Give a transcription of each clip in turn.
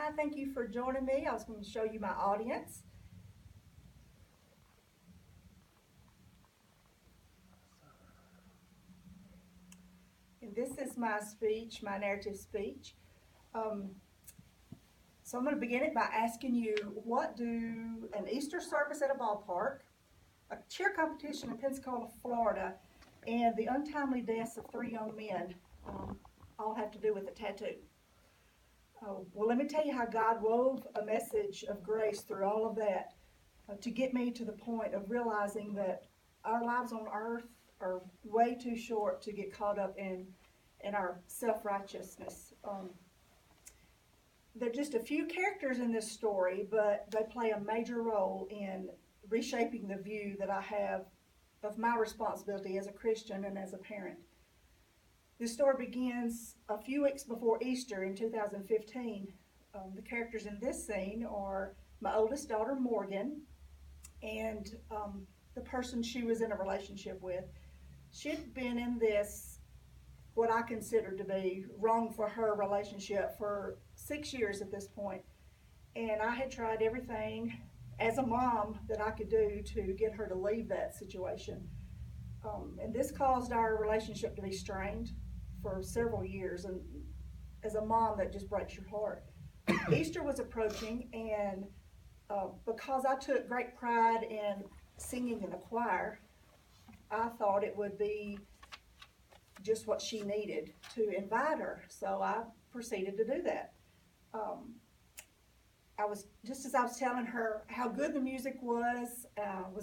Hi, thank you for joining me. I was going to show you my audience. And this is my speech, my narrative speech. Um, so I'm going to begin it by asking you, what do an Easter service at a ballpark, a cheer competition in Pensacola, Florida, and the untimely deaths of three young men all have to do with a tattoo? Well, let me tell you how God wove a message of grace through all of that to get me to the point of realizing that our lives on earth are way too short to get caught up in our self-righteousness. There are just a few characters in this story, but they play a major role in reshaping the view that I have of my responsibility as a Christian and as a parent. This story begins a few weeks before Easter in 2015. The characters in this scene are my oldest daughter, Morgan, and the person she was in a relationship with. She'd been in this, what I consider to be wrong for her relationship for 6 years at this point. And I had tried everything as a mom that I could do to get her to leave that situation. And this caused our relationship to be strained for several years. And as a mom, that just breaks your heart. Easter was approaching, and because I took great pride in singing in the choir, I thought it would be just what she needed to invite her. So I proceeded to do that. Just as I was telling her how good the music was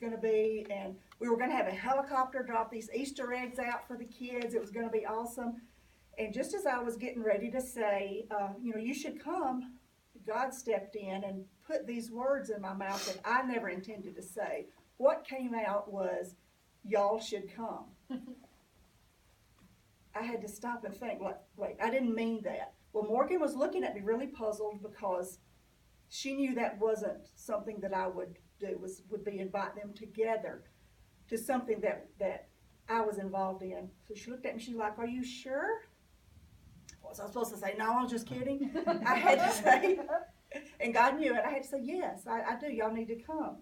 going to be, and we were going to have a helicopter drop these Easter eggs out for the kids. It was going to be awesome. And just as I was getting ready to say, you should come, God stepped in and put these words in my mouth that I never intended to say. What came out was, y'all should come. I had to stop and think, wait, I didn't mean that. Well, Morgan was looking at me really puzzled because she knew that wasn't something that I would do, would be invite them together to something that I was involved in. So she looked at me, she's like, are you sure? Was I supposed to say, no, I was just kidding? I had to say, and God knew it, I had to say, yes, I do, y'all need to come.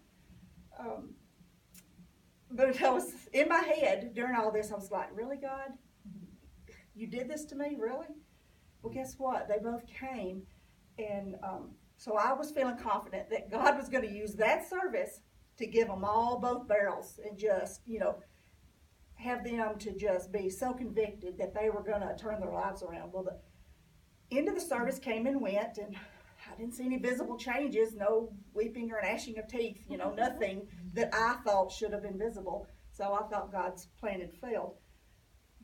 But I was, in my head, during all this, I was like, really, God? You did this to me, really? Well, guess what? They both came, and so I was feeling confident that God was going to use that service to give them all both barrels and just, have them to just be so convicted that they were going to turn their lives around. Well, the end of the service came and went, and I didn't see any visible changes, no weeping or gnashing of teeth, nothing that I thought should have been visible. So I thought God's plan had failed.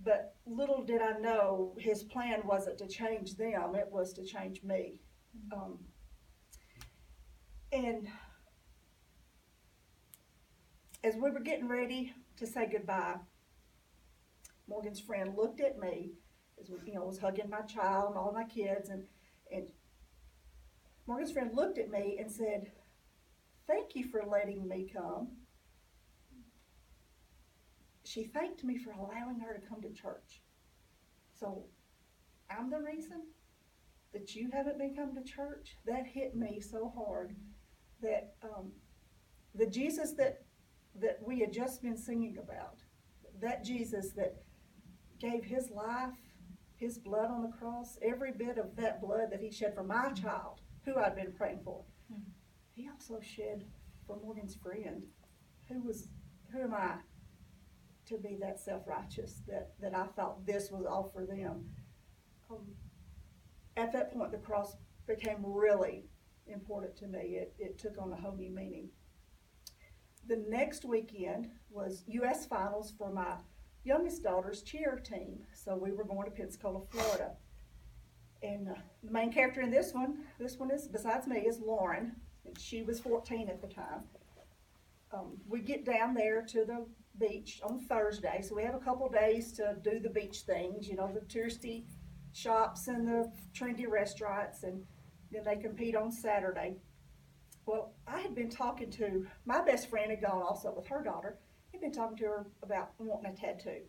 But little did I know his plan wasn't to change them, it was to change me. And as we were getting ready to say goodbye, Morgan's friend looked at me as we, was hugging my child and all my kids, and Morgan's friend looked at me and said, thank you for letting me come. She thanked me for allowing her to come to church. So I'm the reason that you haven't been coming to church? That hit me so hard that the Jesus that we had just been singing about, that Jesus that gave his life, his blood on the cross, every bit of that blood that he shed for my child, who I'd been praying for, he also shed for Morgan's friend. Who am I to be that self-righteous that I thought this was all for them? At that point, the cross became really important to me. It took on a whole new meaning. The next weekend was U.S. finals for my youngest daughter's cheer team. So we were going to Pensacola, Florida. And the main character in this one is, besides me, is Lauren. And she was 14 at the time. We get down there to the beach on Thursday. So we have a couple days to do the beach things, the touristy shops and the trendy restaurants. And then they compete on Saturday. Well, I had been talking to, my best friend had gone also with her daughter. I'd been talking to her about wanting a tattoo.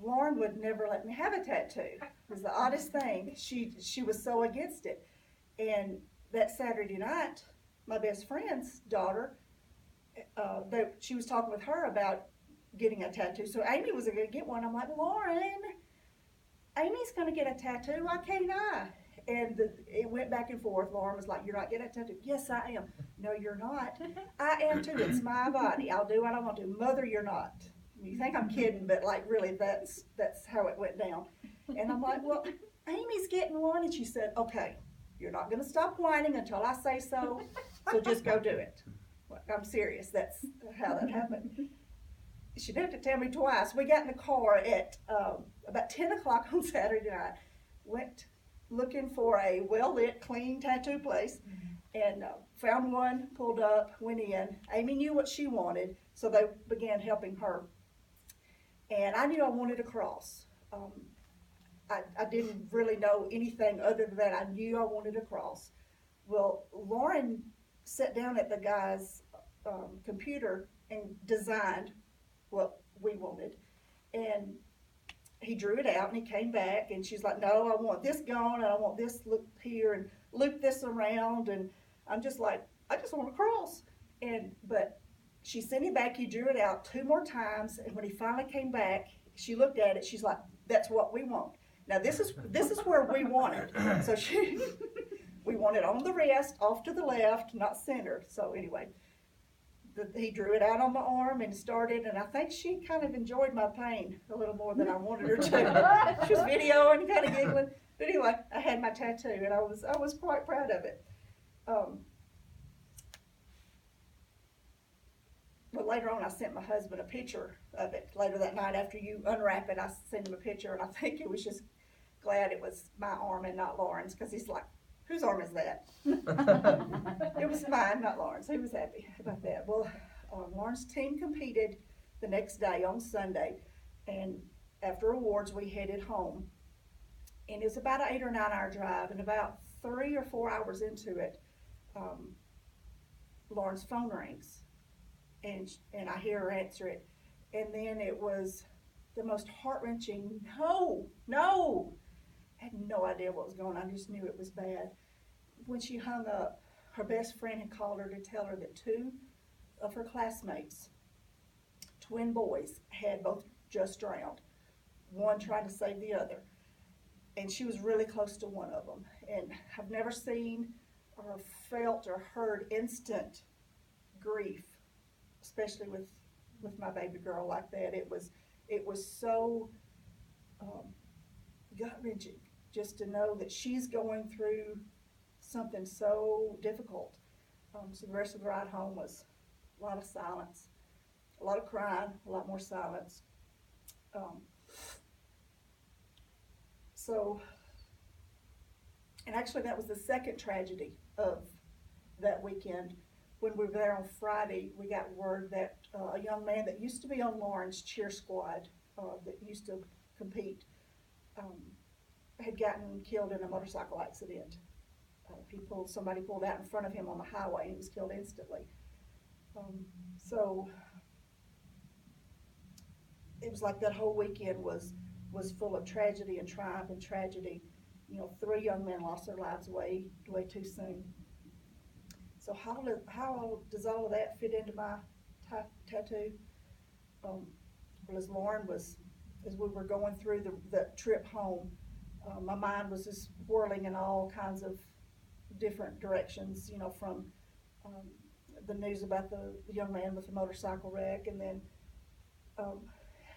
Lauren would never let me have a tattoo. It was the oddest thing. She was so against it. And that Saturday night, my best friend's daughter, she was talking with her about getting a tattoo. So Amy was going to get one. I'm like, Lauren, Amy's going to get a tattoo. Why can't I? And it went back and forth. Lauren was like, you're not getting a tattoo. Yes, I am. No, you're not. I am too. It's my body. I'll do what I want to. Mother, you're not. You think I'm kidding, but like really that's how it went down. And I'm like, well, Amy's getting one. And she said, okay, you're not going to stop whining until I say so. So just go do it. Well, I'm serious. That's how that happened. She didn't have to tell me twice. We got in the car at about 10 o'clock on Saturday night, went looking for a well-lit, clean tattoo place, and found one, pulled up, went in. Amy knew what she wanted, so they began helping her. And I knew I wanted a cross. I didn't really know anything other than that. I knew I wanted a cross. Well, Lauren sat down at the guy's computer and designed what we wanted, and he drew it out, and he came back, and she's like, no, I want this gone, and I want this loop here, and loop this around, and I'm just like, I just want a cross. But she sent him back, he drew it out 2 more times, and when he finally came back, she looked at it, she's like, that's what we want. Now this is where we want it. So we want it on the wrist, off to the left, not centered. So anyway, he drew it out on my arm and started, and I think she kind of enjoyed my pain a little more than I wanted her to. She was videoing, kind of giggling. But anyway, I had my tattoo, and I was quite proud of it. But later on, I sent my husband a picture of it. Later that night, after you unwrap it, I sent him a picture, and I think he was just glad it was my arm and not Lauren's, because he's like, whose arm is that? It was mine, not Lauren's. He was happy about that. Well, Lauren's team competed the next day on Sunday, and after awards, we headed home. And it was about an 8 or 9 hour drive, and about 3 or 4 hours into it, Lauren's phone rings, and I hear her answer it, and then it was the most heart-wrenching, no. I had no idea what was going on. I just knew it was bad. When she hung up, her best friend had called her to tell her that 2 of her classmates, twin boys, had both just drowned, one trying to save the other. And she was really close to one of them. And I've never seen or felt or heard instant grief, especially with my baby girl like that. It was so gut-wrenching just to know that she's going through something so difficult. So the rest of the ride home was a lot of silence, a lot of crying, a lot more silence. And actually that was the second tragedy of that weekend. When we were there on Friday, we got word that a young man that used to be on Lauren's cheer squad, that used to compete, had gotten killed in a motorcycle accident. Somebody pulled out in front of him on the highway, and he was killed instantly. So it was like that whole weekend was full of tragedy and triumph and tragedy. 3 young men lost their lives way too soon. So how does all of that fit into my tattoo? Well, as we were going through the trip home, my mind was just whirling in all kinds of different directions, from the news about the young man with the motorcycle wreck, and then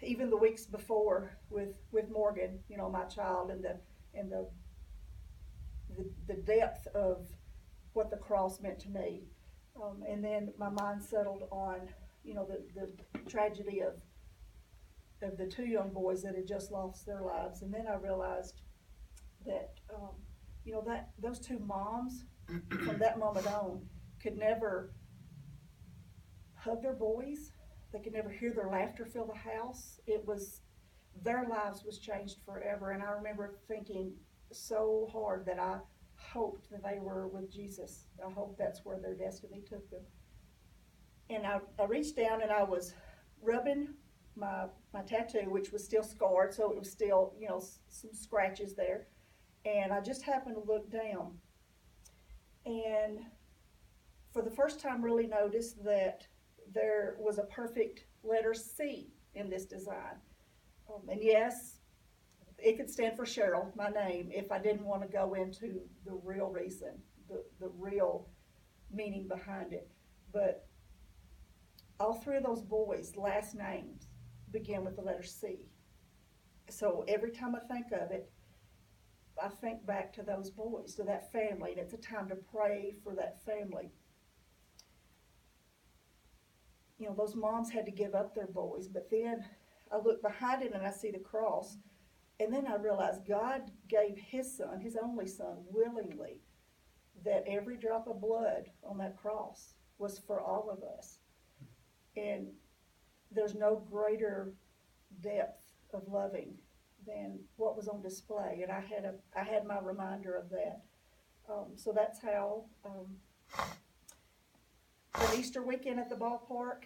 even the weeks before with Morgan, my child, and the depth of what the cross meant to me. And then my mind settled on, the tragedy of the 2 young boys that had just lost their lives. And then I realized that, that those 2 moms from that moment on could never hug their boys. They could never hear their laughter fill the house. Their lives was changed forever. And I remember thinking so hard that I hoped that they were with Jesus. I hope that's where their destiny took them. And I reached down and I was rubbing my tattoo, which was still scarred, so it was still, some scratches there. And I just happened to look down, and for the first time really noticed that there was a perfect letter C in this design. And yes, it could stand for Cheryl, my name, if I didn't want to go into the real reason, the real meaning behind it. But all three of those boys' last names begin with the letter C. So every time I think of it, I think back to those boys, to that family, and it's a time to pray for that family. You know, those moms had to give up their boys, but then I look behind it and I see the cross, and then I realize God gave His Son, His only Son, willingly, that every drop of blood on that cross was for all of us. And there's no greater depth of loving than what was on display, and I had my reminder of that. So that's how an Easter weekend at the ballpark,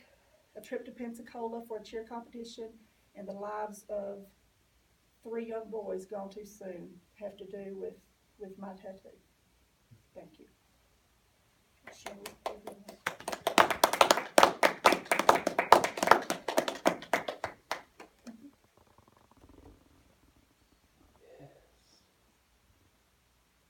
a trip to Pensacola for a cheer competition, and the lives of 3 young boys gone too soon have to do with my tattoo. Thank you. Shall we-